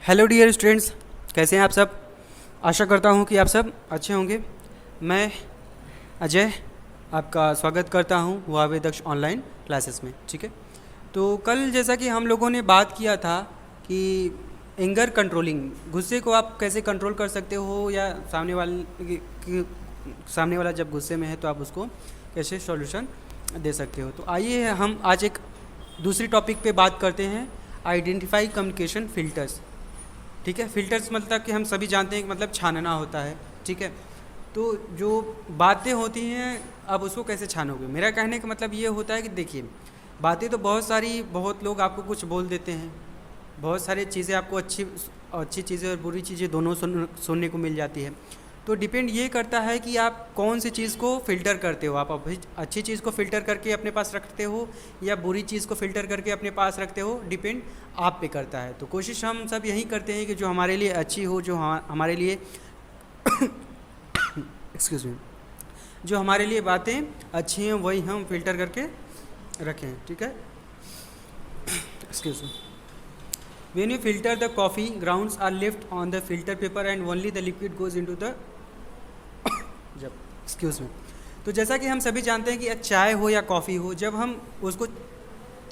Hello dear students, कैसे हैं आप सब। आशा करता हूं कि आप सब अच्छे होंगे। मैं अजय आपका स्वागत करता हूं हुआवे दक्ष ऑनलाइन क्लासेस में। ठीक है, तो कल जैसा कि हम लोगों ने बात किया था कि एंगर कंट्रोलिंग, गुस्से को आप कैसे कंट्रोल कर सकते हो, या सामने वाला जब गुस्से में है तो आप उसको कैसे सॉल्यूशन दे सकते हो। तो आइए हम आज एक दूसरी टॉपिक पे बात करते हैं, आइडेंटिफाई कम्युनिकेशन फ़िल्टर्स। ठीक है, फ़िल्टर्स मतलब कि हम सभी जानते हैं कि मतलब छानना होता है। ठीक है, तो जो बातें होती हैं अब उसको कैसे छानोगे। मेरा कहने का मतलब ये होता है कि देखिए, बातें तो बहुत सारी, बहुत लोग आपको कुछ बोल देते हैं, बहुत सारी चीज़ें आपको अच्छी अच्छी चीज़ें और बुरी चीज़ें दोनों सुनने को मिल जाती है। तो डिपेंड ये करता है कि आप कौन सी चीज़ को फ़िल्टर करते हो। आप अभी अच्छी चीज़ को फ़िल्टर करके अपने पास रखते हो या बुरी चीज़ को फ़िल्टर करके अपने पास रखते हो, डिपेंड आप पे करता है। तो कोशिश हम सब यही करते हैं कि जो हमारे लिए अच्छी हो, जो हमारे लिए एक्सक्यूज़ मी, जो हमारे लिए बातें अच्छी हैं वही हम फ़िल्टर करके रखें। ठीक है, excuse me. When you filter the coffee, grounds are left on the filter paper and only the liquid goes into the जब एक्सक्यूज़ मी। तो जैसा कि हम सभी जानते हैं कि चाय हो या कॉफ़ी हो, जब हम उसको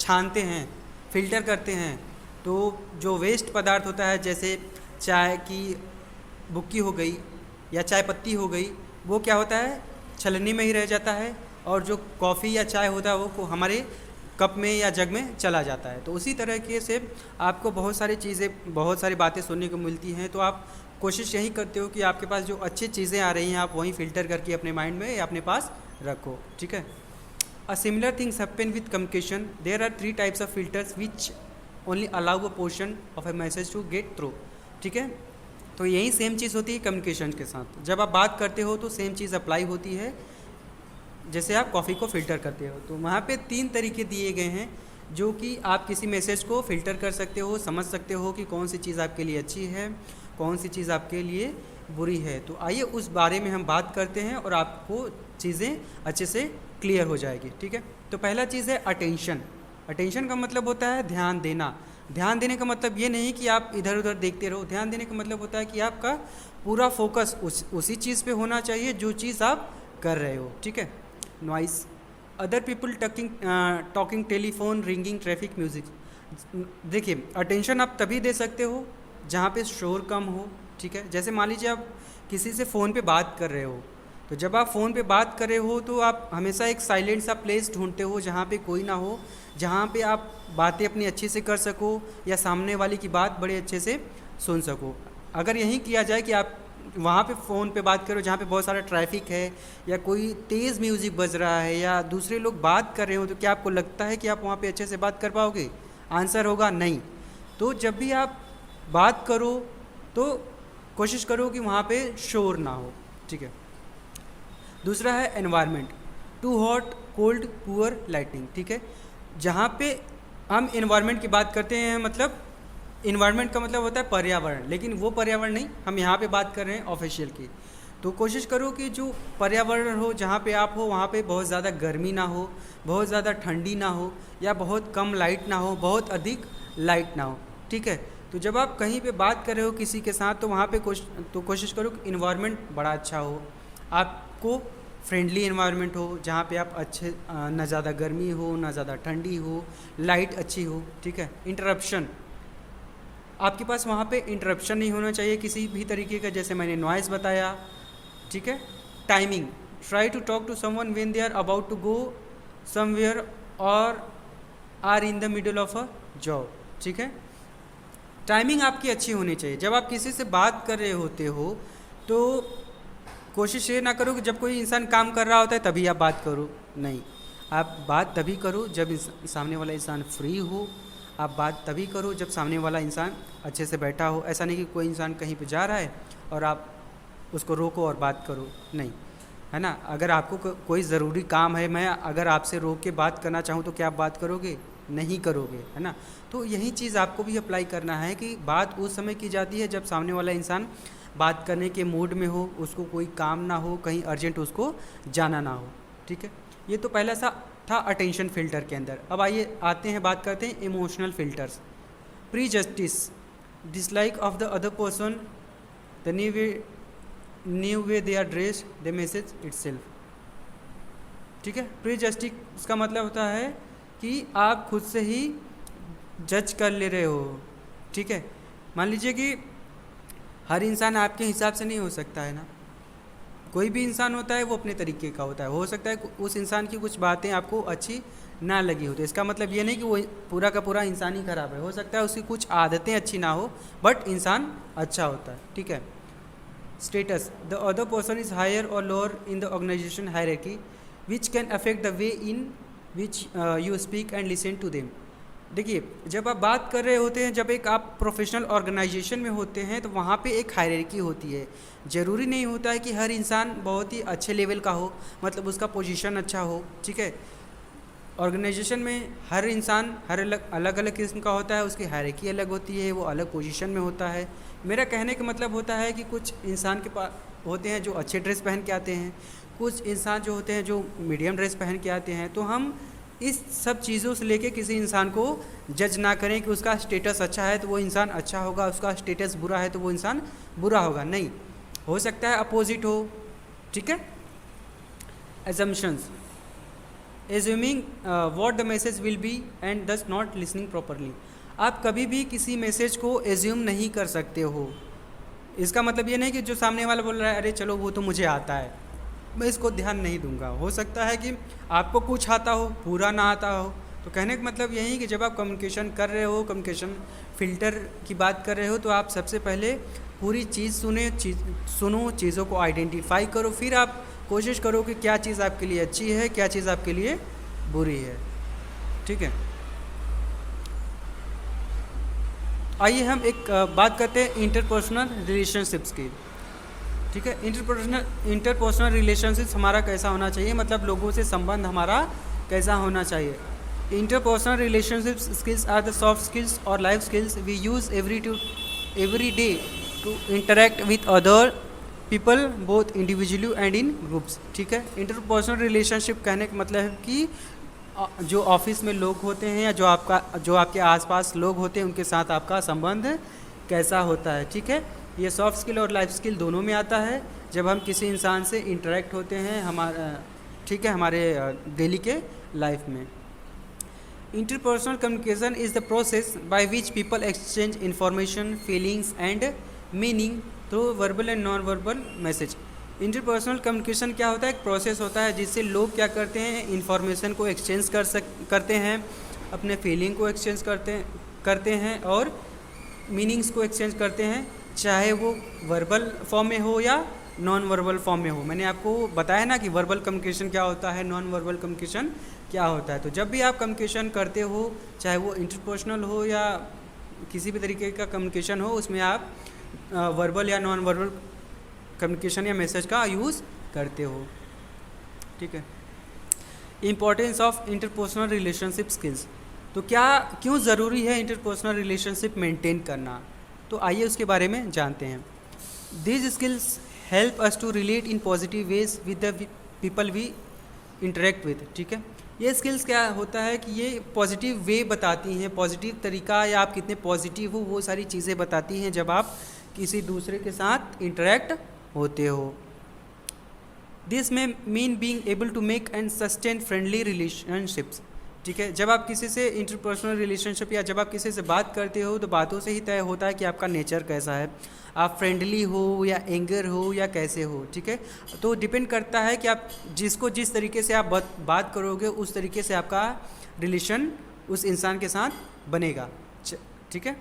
छानते हैं, फ़िल्टर करते हैं, तो जो वेस्ट पदार्थ होता है, जैसे चाय की बुक्की हो गई या चाय पत्ती हो गई, वो क्या होता है, छलनी में ही रह जाता है, और जो कॉफ़ी या चाय होता है वो हमारे कप में या जग में चला जाता है। तो उसी तरीके से आपको बहुत सारी चीज़ें, बहुत सारी बातें सुनने को मिलती हैं। तो आप कोशिश यही करते हो कि आपके पास जो अच्छी चीज़ें आ रही हैं आप वहीं फ़िल्टर करके अपने माइंड में या अपने पास रखो। ठीक है, a similar things happen with communication. There are 3 types of filters which only allow a portion of a message to get through. ठीक है, तो यही सेम चीज़ होती है कम्युनिकेशन के साथ। जब आप बात करते हो तो सेम चीज़ अप्लाई होती है, जैसे आप कॉफ़ी को फ़िल्टर करते हो। तो वहाँ पे 3 तरीके दिए गए हैं जो कि आप किसी मैसेज को फ़िल्टर कर सकते हो, समझ सकते हो कि कौन सी चीज़ आपके लिए अच्छी है, कौन सी चीज़ आपके लिए बुरी है। तो आइए उस बारे में हम बात करते हैं और आपको चीज़ें अच्छे से क्लियर हो जाएगी। ठीक है, तो पहला चीज़ है अटेंशन। अटेंशन का मतलब होता है ध्यान देना। ध्यान देने का मतलब ये नहीं कि आप इधर उधर देखते रहो। ध्यान देने का मतलब होता है कि आपका पूरा फोकस उसी चीज़ पे होना चाहिए जो चीज़ आप कर रहे हो। ठीक है, noise, other people talking, telephone ringing, traffic, music. देखिए, अटेंशन आप तभी दे सकते हो जहाँ पे शोर कम हो। ठीक है, जैसे मान लीजिए आप किसी से फ़ोन पे बात कर रहे हो, तो जब आप फ़ोन पे बात कर रहे हो तो आप हमेशा एक साइलेंट सा प्लेस ढूंढते हो जहाँ पे कोई ना हो, जहाँ पे आप बातें अपनी अच्छे से कर सको या सामने वाले की बात बड़े अच्छे से सुन सको। अगर यही किया जाए कि आप वहाँ पे फ़ोन पे बात करो जहाँ पे बहुत सारा ट्रैफिक है या कोई तेज़ म्यूज़िक बज रहा है या दूसरे लोग बात कर रहे हो, तो क्या आपको लगता है कि आप वहाँ पे अच्छे से बात कर पाओगे? आंसर होगा नहीं। तो जब भी आप बात करो तो कोशिश करो कि वहाँ पे शोर ना हो। ठीक है, दूसरा है environment, too hot, cold, poor lighting. ठीक है, जहाँ पे हम एनवायरनमेंट की बात करते हैं, मतलब इन्वायरमेंट का मतलब होता है पर्यावरण, लेकिन वो पर्यावरण नहीं, हम यहाँ पे बात कर रहे हैं ऑफिशियल की। तो कोशिश करो कि जो पर्यावरण हो, जहाँ पे आप हो, वहाँ पे बहुत ज़्यादा गर्मी ना हो, बहुत ज़्यादा ठंडी ना हो, या बहुत कम लाइट ना हो, बहुत अधिक लाइट ना हो। ठीक है, तो जब आप कहीं पे बात कर रहे हो किसी के साथ, तो वहाँ पे कोशिश करो कि इन्वायरमेंट बड़ा अच्छा हो, आपको फ्रेंडली इन्वायरमेंट हो, जहाँ पे आप अच्छे, ना ज़्यादा गर्मी हो ना ज़्यादा ठंडी हो, लाइट अच्छी हो। ठीक है, इंटरप्शन, आपके पास वहाँ पे इंटरप्शन नहीं होना चाहिए किसी भी तरीके का, जैसे मैंने नॉइज़ बताया। ठीक है, timing, try to talk to someone when they are about to go somewhere or are in the middle of a job. ठीक है, टाइमिंग आपकी अच्छी होनी चाहिए। जब आप किसी से बात कर रहे होते हो तो कोशिश ये ना करो कि जब कोई इंसान काम कर रहा होता है तभी आप बात करो, नहीं, आप बात तभी करो जब सामने वाला इंसान फ्री हो। आप बात तभी करो जब सामने वाला इंसान अच्छे से बैठा हो। ऐसा नहीं कि कोई इंसान कहीं पे जा रहा है और आप उसको रोको और बात करो, नहीं, है ना। अगर आपको कोई ज़रूरी काम है, मैं अगर आपसे रोक के बात करना चाहूँ तो क्या आप बात करोगे? नहीं करोगे, है ना। तो यही चीज़ आपको भी अप्लाई करना है कि बात उस समय की जाती है जब सामने वाला इंसान बात करने के मूड में हो, उसको कोई काम ना हो, कहीं अर्जेंट उसको जाना ना हो। ठीक है, ये तो पहला सा था अटेंशन फ़िल्टर के अंदर। अब आइए आते हैं, बात करते हैं emotional filters. Pre justice, dislike of the other person, the new way they are dressed, the message itself. ठीक है, प्रीजस्टिक इसका मतलब होता है कि आप खुद से ही जज कर ले रहे हो. ठीक है, मान लीजिए कि हर इंसान आपके हिसाब से नहीं हो सकता है ना. कोई भी इंसान होता है वो अपने तरीके का होता है. हो सकता है उस इंसान की कुछ बातें आपको अच्छी ना लगी हो, तो इसका मतलब ये नहीं कि वो पूरा का पूरा इंसान ही खराब है. हो सकता है उसकी कुछ आदतें अच्छी ना हो, बट इंसान अच्छा होता है. ठीक है. Status, the other person is higher or lower in the organisation hierarchy which can affect the way in which you speak and listen to them. देखिए, जब आप बात कर रहे होते हैं, जब एक आप प्रोफेशनल ऑर्गेनाइजेशन में होते हैं, तो वहाँ पे एक हायरार्की होती है. ज़रूरी नहीं होता है कि हर इंसान बहुत ही अच्छे लेवल का हो, मतलब उसका पोजीशन अच्छा हो. ठीक है, ऑर्गेनाइजेशन में हर इंसान हर अलग अलग किस्म का होता है, उसकी हायरार्की अलग होती है, वो अलग पोजीशन में होता है. मेरा कहने का मतलब होता है कि कुछ इंसान के पास होते हैं जो अच्छे ड्रेस पहन के आते हैं, कुछ इंसान जो होते हैं जो मीडियम ड्रेस पहन के आते हैं. तो हम इस सब चीज़ों से लेके किसी इंसान को जज ना करें कि उसका स्टेटस अच्छा है तो वो इंसान अच्छा होगा, उसका स्टेटस बुरा है तो वो इंसान बुरा होगा. नहीं, हो सकता है अपोजिट हो. ठीक है. Assumptions, assuming what the message will be and दस नॉट लिसनिंग प्रॉपरली. आप कभी भी किसी मैसेज को एज्यूम नहीं कर सकते हो. इसका मतलब ये नहीं कि जो सामने वाला बोल रहा है अरे चलो वो तो मुझे आता है, मैं इसको ध्यान नहीं दूंगा. हो सकता है कि आपको कुछ आता हो, पूरा ना आता हो. तो कहने का मतलब यही कि जब आप कम्युनिकेशन कर रहे हो, कम्युनिकेशन फ़िल्टर की बात कर रहे हो, तो आप सबसे पहले पूरी चीज़ सुनो, चीज़ों को आइडेंटिफाई करो, फिर आप कोशिश करो कि क्या चीज़ आपके लिए अच्छी है, क्या चीज़ आपके लिए बुरी है. ठीक है. आइए हम एक बात करते हैं इंटरपर्सनल रिलेशनशिप्स की. ठीक है. इंटरपर्सनल रिलेशनशिप्स हमारा कैसा होना चाहिए, मतलब लोगों से संबंध हमारा कैसा होना चाहिए. Interpersonal relationships skills are the soft skills or life skills we use every day to interact with other people both individually and in groups. ठीक है. इंटरपर्सनल रिलेशनशिप कहने का मतलब है कि जो ऑफिस में लोग होते हैं या जो आपके आसपास लोग होते हैं उनके साथ आपका संबंध कैसा होता है. ठीक है. ये सॉफ्ट स्किल और लाइफ स्किल दोनों में आता है. जब हम किसी इंसान से इंटरेक्ट होते हैं हमारे डेली के लाइफ में. Interpersonal communication is the process by which people exchange information, feelings and meaning through verbal and non verbal message. Interpersonal communication क्या होता है, एक प्रोसेस होता है जिससे लोग क्या करते हैं, इंफॉर्मेशन को एक्सचेंज करते हैं, अपने फीलिंग को एक्सचेंज करते हैं और मीनिंग्स को एक्सचेंज करते हैं, चाहे वो वर्बल फॉर्म में हो या नॉन वर्बल फॉर्म में हो. मैंने आपको बताया ना कि वर्बल कम्युनिकेशन क्या होता है, नॉन वर्बल कम्युनिकेशन क्या होता है. तो जब भी आप कम्युनिकेशन करते हो, चाहे वो इंटरपर्सनल हो या किसी भी तरीके का कम्युनिकेशन हो, उसमें आप वर्बल या नॉन वर्बल कम्युनिकेशन या मैसेज का यूज़ करते हो. ठीक है. Importance of interpersonal relationship skills. तो क्यों ज़रूरी है इंटरपर्सनल रिलेशनशिप मेंटेन करना, तो आइए उसके बारे में जानते हैं. These skills help us to relate in positive ways with the people we interact with. ठीक है. ये स्किल्स क्या होता है कि ये पॉजिटिव वे बताती हैं, पॉजिटिव तरीका या आप कितने पॉजिटिव हो वो सारी चीज़ें बताती हैं जब आप किसी दूसरे के साथ इंटरेक्ट होते हो. This may mean being able to make and sustain friendly relationships. ठीक है. जब आप किसी से इंटरपर्सनल रिलेशनशिप या जब आप किसी से बात करते हो तो बातों से ही तय होता है कि आपका नेचर कैसा है, आप फ्रेंडली हो या एंगर हो या कैसे हो. ठीक है. तो डिपेंड करता है कि आप जिस तरीके से आप बात करोगे उस तरीके से आपका रिलेशन उस इंसान के साथ बनेगा. ठीक है.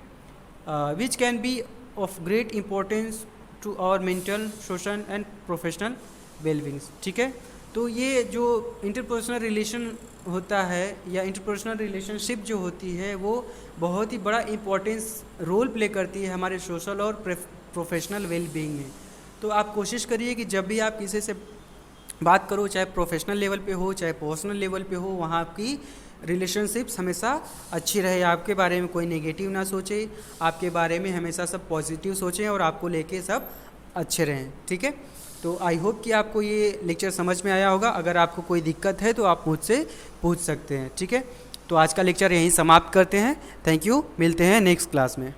Which can be of great importance to our mental, social and professional wellbeings. ठीक है. तो ये जो इंटरपर्सनल रिलेशन होता है या इंटरपर्सनल रिलेशनशिप जो होती है वो बहुत ही बड़ा इम्पोर्टेंस रोल प्ले करती है हमारे सोशल और प्रोफेशनल वेलबींग में. तो आप कोशिश करिए कि जब भी आप किसी से बात करो, चाहे प्रोफेशनल लेवल पे हो चाहे पर्सनल लेवल पे हो, वहाँ आपकी रिलेशनशिप्स हमेशा अच्छी रहे, आपके बारे में कोई नेगेटिव ना सोचे, आपके बारे में हमेशा सब पॉजिटिव सोचें और आपको लेके सब अच्छे रहें. ठीक है. तो आई होप कि आपको ये लेक्चर समझ में आया होगा. अगर आपको कोई दिक्कत है तो आप मुझसे पूछ सकते हैं. ठीक है. तो आज का लेक्चर यहीं समाप्त करते हैं. Thank you. मिलते हैं नेक्स्ट क्लास में.